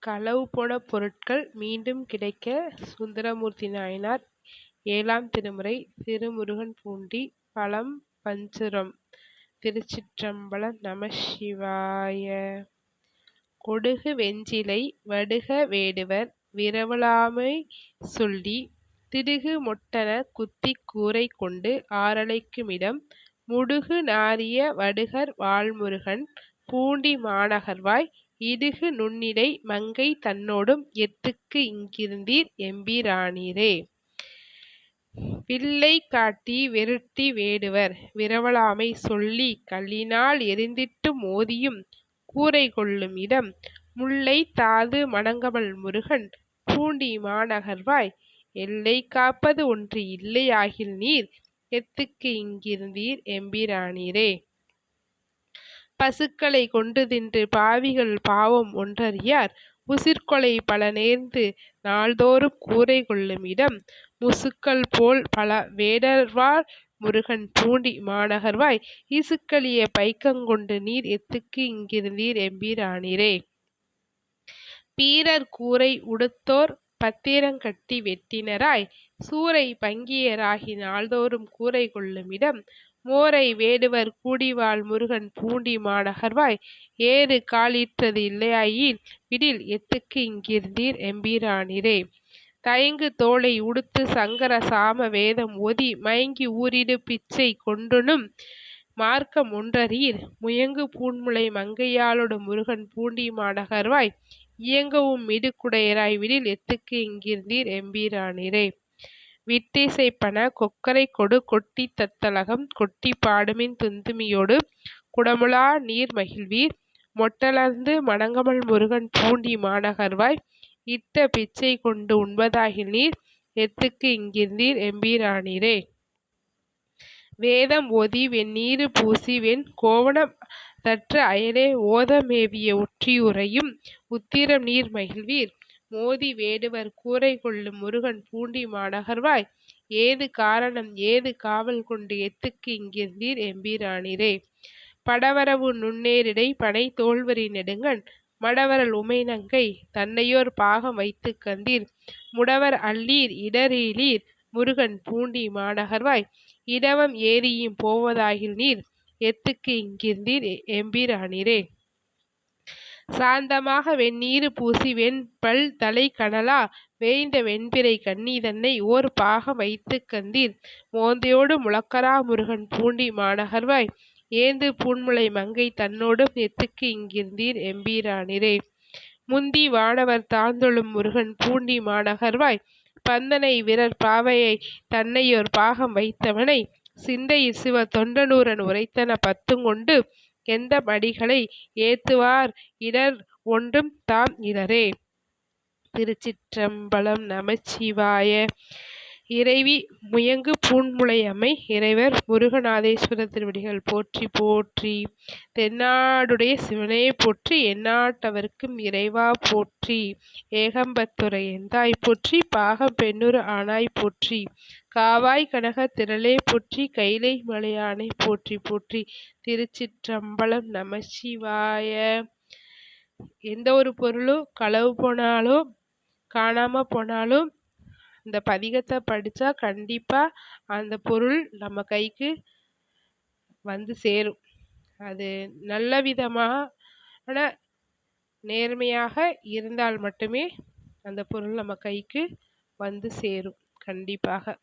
களவு போன பொருட்கள் மீண்டும் கிடைக்க சுந்தரமூர்த்தி நாயனார் 7ஆம் திருமுறை திருமுருகன்பூண்டி பலம் பஞ்சுரம். திருச்சிற்றம்பலம். நம சிவாய. கொடுகு வெஞ்சிலை வடுக வேடுவர் விரவலாமை சொல்லி திடுகு மொட்டன குத்திக் கூரை கொண்டு ஆறலைக்குமிடம் முடுகு நாறிய வடுகர் வாழ்முருகன் பூண்டி மாநகர்வாய் இடுகு நுண்ணிடை மங்கை தன்னோடும் எத்துக்கு இங்கிருந்தீர் எம்பிரானீரே. வில்லை காட்டி வெருட்டி வேடுவர் விரவலாமை சொல்லி கல்லினால் எறிந்திட்டு மோதியும் கூரை கொள்ளும் இடம் முல்லை தாது மணங்கமழ் முருகன் பூண்டி மாநகர்வாய் எல்லை காப்பது ஒன்று இல்லை ஆகில் நீர் எத்துக்கு இங்கிருந்தீர் எம்பிரானீரே. பசுக்களை கொண்டு தின்று பாவிகள் பாவம் ஒன்றறியார் உசிர்கொலை பல நேர்ந்து நாள்தோறும் கூரை கொள்ளும் இடம் முசுக்கள் போல் பல வேடர்வாழ் முருகன் பூண்டி மாநகர்வாய் இசுக்களிய பைக்கங்கொண்டு நீர் எத்துக்கு இங்கிருந்தீர் எம்பிரானீரே. பீரர் கூரை உடுத்தோர் பத்திரங்கட்டி வெட்டினராய் சூரை பங்கியராகி நாள்தோறும் கூரை கொள்ளும் இடம் மோரை வேடுவர் கூடிவாழ் முருகன் பூண்டி மாநகர்வாய் ஏறு காலிற்றது இல்லையாயின் விடில் எத்துக்கு இங்கிருந்தீர் எம்பிரானீரே. தயங்கு தோளை உடுத்து சங்கர சாம வேதம் ஓதி மயங்கி ஊரிடு பிச்சை கொண்டுணும் மார்க்கம் ஒன்றறீர் முயங்கு பூண்முலை மங்கையாளொடு முருகன் பூண்டி மாநகர்வாய் இயங்கவும் மிடுக்குடையராய் விடில் எத்துக்கு இங்கிருந்தீர் எம்பிரானீரே. விட்டிசைப்பன கொக்கரை கொடு கொட்டி தத்தலகம் கொட்டி பாடுமின் துந்துமியோடு குடமுழா நீர் மகிழ்வீர் மொட்டலர்ந்து மணங்கமழ் முருகன் பூண்டி மாநகர்வாய் இட்ட பிச்சை கொண்டு உண்பதாகில் நீர் எத்துக்கு இங்கிருந்தீர் எம்பிரானீரே. வேதம் ஓதி வெந்நீரு பூசி வெண் கோவணம் தற்ற அயலே ஓத மேவிய ஒற்றியுறையும் உத்திரம் நீர் மகிழ்வீர் மோதி வேடுவர் கூரை கொள்ளும் முருகன் பூண்டி மாநகர்வாய் ஏது காரணம் ஏது காவல் கொண்டு எத்துக்கு இங்கிருந்தீர் எம்பிரானீரே. படவரவு நுண்ணேரிடை பனை தோல்வரி நெடுங்கண் மடவரல் உமைநங்கை தன்னையோர் பாகம் வைத்து கந்தீர் முடவர் அல்லீர் இடரிலீர் முருகன் பூண்டி மாநகர்வாய் இடவம் ஏரியும் போவதாகில் நீர் எத்துக்கு இங்கிருந்தீர் எம்பிரானீரே. சாந்தமாக வெந்நீரு பூசி வெண்பல் தலை கனலா வேய்ந்த வெண்பிறை கண்ணி தன்னை ஓர் பாகம் வைத்து கந்தீர் மோந்தையோடு முழக்கரா முருகன் பூண்டி மாநகர்வாய் ஏந்து பூண்முலை மங்கை தன்னோடும் எத்துக்கு இங்கிருந்தீர் எம்பிரானீரே. முந்தி வானவர் தாழ்ந்தொழும் முருகன் பூண்டி மாநகர்வாய் பந்தனை விரற் பாவையை தன்னையோர் பாகம் வைத்தவனை சிந்தையில் சிவ தொண்டனூரன் உரைத்தன பத்துங்கொண்டு எந்த மடிகளை ஏத்துவார் இடர் ஒன்றும் தாம் இடரே. திருச்சிற்றம்பலம். நமச்சிவாய. இறைவி முயங்கு பூண்முலையம்மை இறைவர் முருகநாதேஸ்வரர் திருவடிகள் போற்றி போற்றி. தென்னாடுடைய சிவனே போற்றி எந்நாட்டவர்க்கும் இறைவா போற்றி. ஏகம்பத்துரை எந்தாய் போற்றி பாகம் பெண்ணுரு ஆனாய் போற்றி காவாய் கனக திரளே போற்றி கைலை மலையானை போற்றி போற்றி. திருச்சிற்றம்பலம். நமசிவாய. எந்த ஒரு பொருளும் களவு போனாலும் காணாம போனாலும் இந்த பதிகத்தை படித்தா கண்டிப்பாக அந்த பொருள் நம்ம கைக்கு வந்து சேரும். அது நல்ல விதமான நேர்மையாக இருந்தால் மட்டுமே அந்த பொருள் நம்ம கைக்கு வந்து சேரும் கண்டிப்பாக.